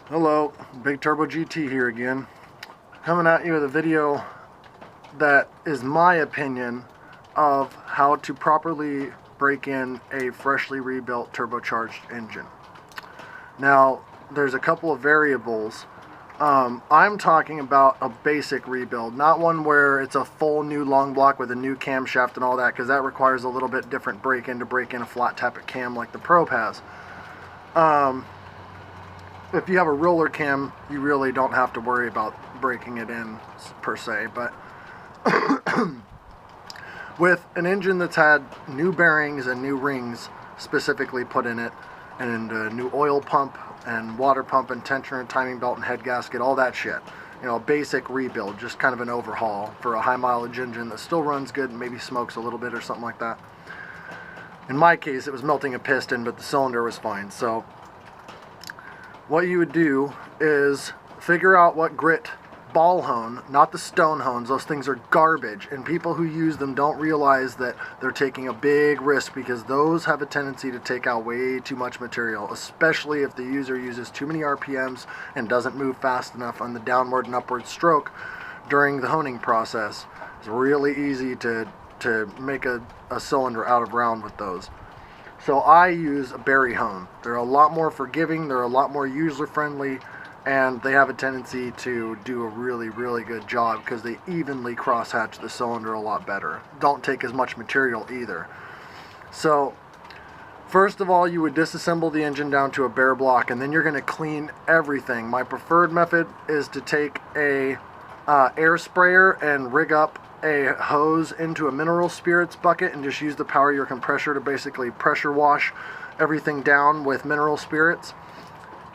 Hello, Big Turbo GT here again, coming at you with a video that is my opinion of how to properly break in a freshly rebuilt turbocharged engine. Now, there's a couple of variables. I'm talking about a basic rebuild, not one where it's a full new long block with a new camshaft and all that, because that requires a little bit different break-in to break in a flat tappet cam like the Probe has. If you have a roller cam, you really don't have to worry about breaking it in per se, but with an engine that's had new bearings and new rings specifically put in it, and a new oil pump and water pump and tensioner and timing belt and head gasket, all that shit, you know, a basic rebuild, just kind of an overhaul for a high mileage engine that still runs good and maybe smokes a little bit or something like that. In my case, it was melting a piston, but the cylinder was fine. So what you would do is figure out what grit ball hone, not the stone hones. Those things are garbage, and people who use them don't realize that they're taking a big risk, because those have a tendency to take out way too much material, especially if the user uses too many RPMs and doesn't move fast enough on the downward and upward stroke during the honing process. It's really easy to make a cylinder out of round with those. So I use a berry hone. They're a lot more forgiving, they're a lot more user-friendly, and they have a tendency to do a really, really good job because they evenly crosshatch the cylinder a lot better. Don't take as much material either. So first of all, you would disassemble the engine down to a bare block, and then you're going to clean everything. My preferred method is to take a air sprayer and rig up a hose into a mineral spirits bucket and just use the power of your compressor to basically pressure wash everything down with mineral spirits.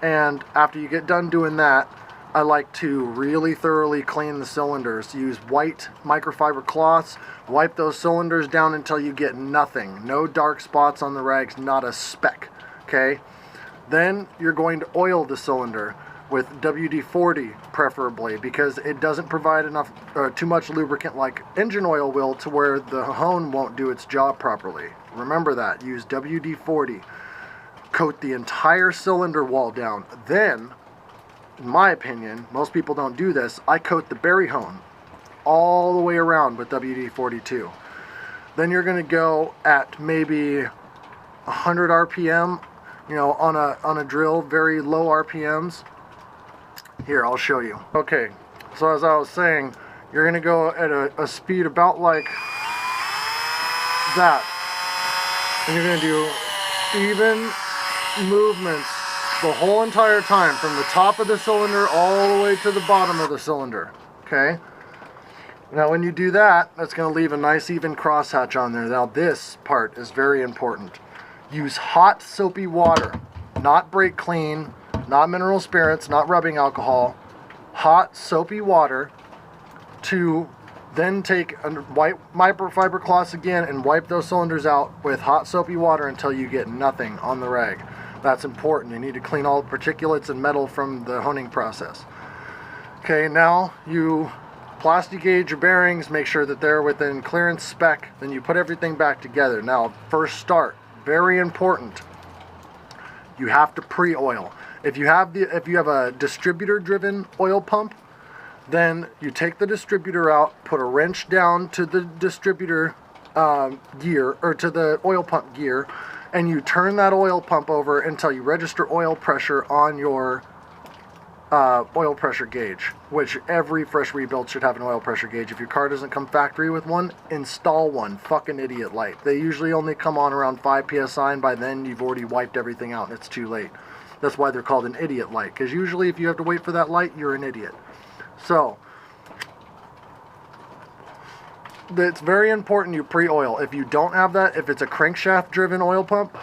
And after you get done doing that, I like to really thoroughly clean the cylinders. Use white microfiber cloths, wipe those cylinders down until you get nothing. No dark spots on the rags, not a speck. Okay? Then you're going to oil the cylinder with WD-40 preferably, because it doesn't provide enough too much lubricant like engine oil will, to where the hone won't do its job properly. Remember that. Use WD-40. Coat the entire cylinder wall down. Then, in my opinion, most people don't do this, I coat the berry hone all the way around with WD-40 too. Then you're going to go at maybe 100 RPM, you know, on a drill, very low RPMs. Here, I'll show you. Okay, so as I was saying, you're going to go at a speed about like that. And you're going to do even movements the whole entire time, from the top of the cylinder all the way to the bottom of the cylinder. Okay? Now when you do that, that's going to leave a nice even crosshatch on there. Now this part is very important. Use hot soapy water, not brake clean, not mineral spirits, not rubbing alcohol. Hot soapy water, to then take and wipe microfiber cloths again and wipe those cylinders out with hot soapy water until you get nothing on the rag. That's important. You need to clean all the particulates and metal from the honing process. Okay, now you plastic gauge your bearings, make sure that they're within clearance spec, then you put everything back together. Now, first start, very important, you have to pre-oil. If you have a distributor-driven oil pump, then you take the distributor out, put a wrench down to the distributor gear, or to the oil pump gear, and you turn that oil pump over until you register oil pressure on your oil pressure gauge, which every fresh rebuild should have an oil pressure gauge. If your car doesn't come factory with one, install one. Fucking idiot light. They usually only come on around 5 psi, and by then you've already wiped everything out and it's too late. That's why they're called an idiot light, because usually if you have to wait for that light, you're an idiot. So it's very important you pre-oil. If you don't have that, if it's a crankshaft driven oil pump,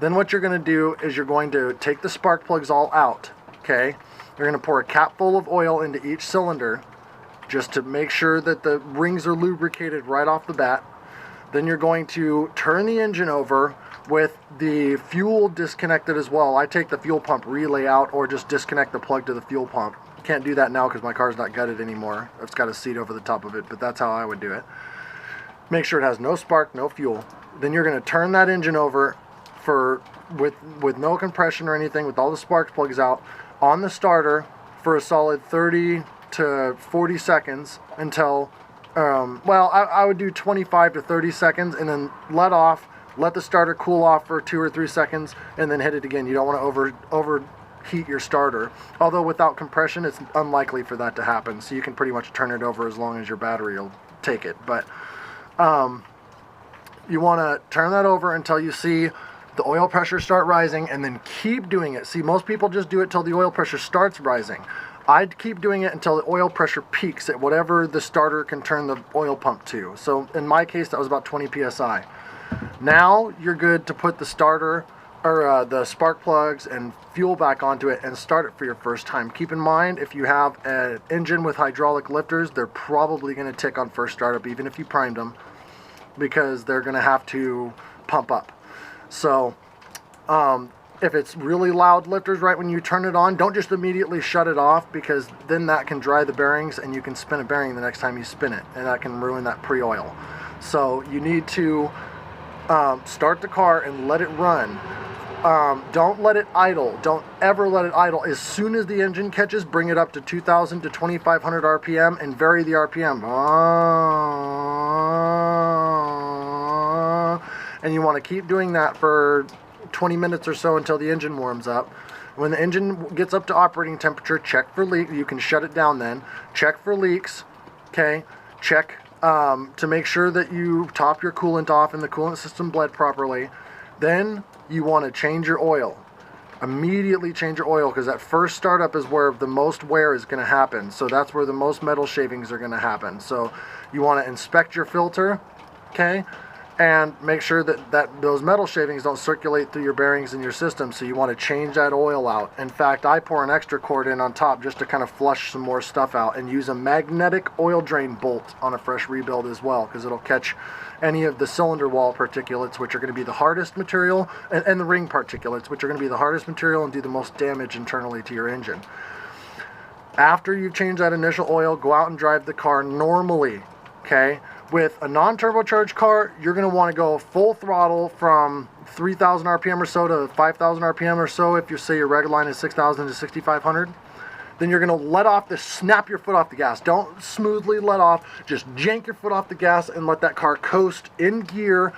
then what you're going to do is you're going to take the spark plugs all out. Okay, you're going to pour a cap full of oil into each cylinder just to make sure that the rings are lubricated right off the bat. Then you're going to turn the engine over with the fuel disconnected as well. I take the fuel pump relay out, or just disconnect the plug to the fuel pump. Can't do that now because my car's not gutted anymore. It's got a seat over the top of it, but that's how I would do it. Make sure it has no spark, no fuel. Then you're going to turn that engine over for with no compression or anything, with all the spark plugs out, on the starter for a solid 30 to 40 seconds until, well, I would do 25 to 30 seconds and then let off, let the starter cool off for 2 or 3 seconds, and then hit it again. You don't want to overheat your starter. Although without compression, it's unlikely for that to happen. So you can pretty much turn it over as long as your battery will take it. But you want to turn that over until you see the oil pressure start rising, and then keep doing it. See, most people just do it till the oil pressure starts rising. I'd keep doing it until the oil pressure peaks at whatever the starter can turn the oil pump to. So in my case, that was about 20 psi. Now you're good to put the starter or the spark plugs and fuel back onto it and start it for your first time. Keep in mind, if you have an engine with hydraulic lifters, they're probably going to tick on first startup, even if you primed them, because they're going to have to pump up. So if it's really loud lifters right when you turn it on, don't just immediately shut it off, because then that can dry the bearings and you can spin a bearing the next time you spin it, and that can ruin that pre-oil. So you need to start the car and let it run. Don't let it idle. Don't ever let it idle. As soon as the engine catches, bring it up to 2,000 to 2,500 RPM and vary the RPM. And you want to keep doing that for 20 minutes or so until the engine warms up. When the engine gets up to operating temperature, check for leaks. You can shut it down then. Check for leaks. Okay. Check to make sure that you top your coolant off and the coolant system bled properly. Then you want to change your oil. Immediately change your oil, because that first startup is where the most wear is going to happen. So that's where the most metal shavings are going to happen. So you want to inspect your filter. Okay. And make sure that those metal shavings don't circulate through your bearings in your system, so you want to change that oil out. In fact, I pour an extra quart in on top just to kind of flush some more stuff out, and use a magnetic oil drain bolt on a fresh rebuild as well, because it'll catch any of the cylinder wall particulates, which are going to be the hardest material, and the ring particulates, which are going to be the hardest material and do the most damage internally to your engine. After you've changed that initial oil, go out and drive the car normally, okay? With a non-turbocharged car, you're going to want to go full throttle from 3,000 RPM or so to 5,000 RPM or so. If you say your regular line is 6,000 to 6,500, then you're going to let off snap your foot off the gas. Don't smoothly let off. Just jank your foot off the gas and let that car coast in gear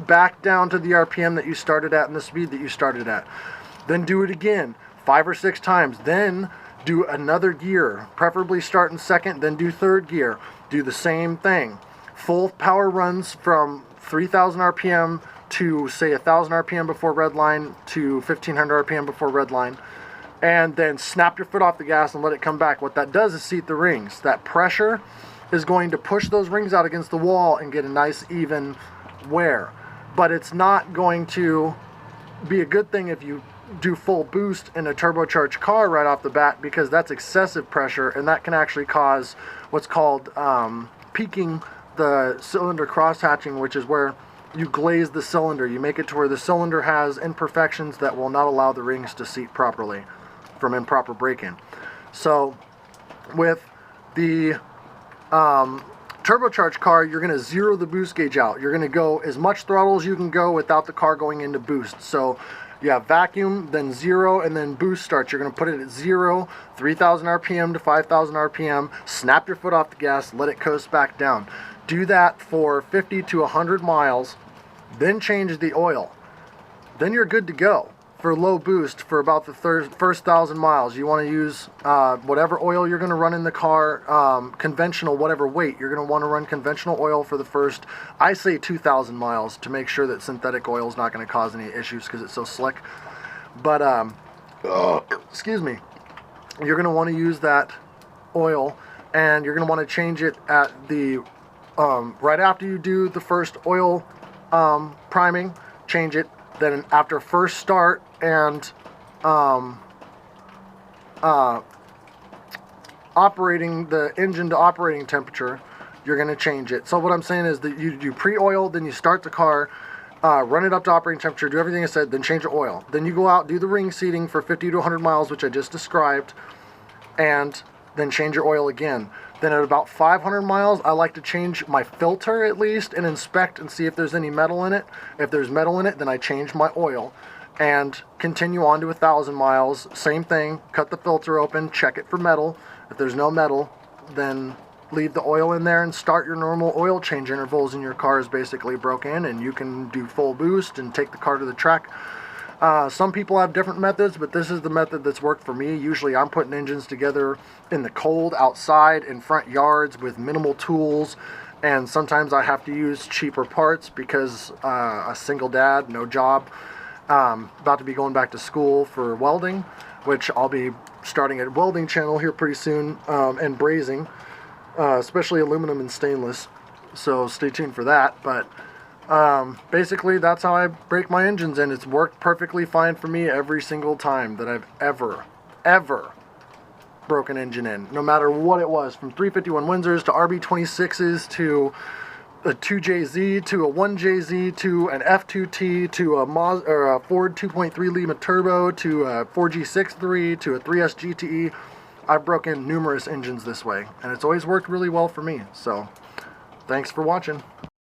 back down to the RPM that you started at and the speed that you started at. Then do it again 5 or 6 times. Then do another gear, preferably start in second, then do third gear. Do the same thing. Full power runs from 3,000 RPM to, say, 1,000 RPM before red line to 1,500 RPM before red line. And then snap your foot off the gas and let it come back. What that does is seat the rings. That pressure is going to push those rings out against the wall and get a nice even wear. But it's not going to be a good thing if you do full boost in a turbocharged car right off the bat, because that's excessive pressure, and that can actually cause what's called peaking the cylinder cross-hatching, which is where you glaze the cylinder. You make it to where the cylinder has imperfections that will not allow the rings to seat properly from improper braking. So with the turbocharged car, you're going to zero the boost gauge out. You're going to go as much throttle as you can go without the car going into boost. So you have vacuum, then 0, and then boost starts. You're going to put it at 0, 3,000 RPM to 5,000 RPM, snap your foot off the gas, let it coast back down. Do that for 50 to 100 miles, then change the oil. Then you're good to go for low boost for about the first 1,000 miles. You want to use whatever oil you're going to run in the car, conventional, whatever weight. You're going to want to run conventional oil for the first, I say 2,000 miles, to make sure that synthetic oil is not going to cause any issues because it's so slick. But, excuse me, you're going to want to use that oil, and you're going to want to change it at the, right after you do the first oil priming, change it. Then after first start and operating the engine to operating temperature, you're going to change it. So what I'm saying is that you do pre-oil, then you start the car, run it up to operating temperature, do everything I said, then change the oil. Then you go out, do the ring seating for 50 to 100 miles, which I just described, and then change your oil again. Then at about 500 miles, I like to change my filter at least and inspect and see if there's any metal in it. If there's metal in it, then I change my oil and continue on to 1,000 miles. Same thing, cut the filter open, check it for metal. If there's no metal, then leave the oil in there and start your normal oil change intervals, and your car is basically broken and you can do full boost and take the car to the track. Some people have different methods, but this is the method that's worked for me. Usually I'm putting engines together in the cold, outside, in front yards with minimal tools, and sometimes I have to use cheaper parts because a single dad, no job, about to be going back to school for welding, which I'll be starting a welding channel here pretty soon, and brazing, especially aluminum and stainless, so stay tuned for that. But basically that's how I break my engines, and it's worked perfectly fine for me every single time that I've ever broken engine in, no matter what it was, from 351 Windsors to RB26s to a 2JZ to a 1JZ to an F2T to a Ford 2.3 Lima Turbo to a 4G63 to a 3S GTE. I've broken numerous engines this way, and it's always worked really well for me. So thanks for watching.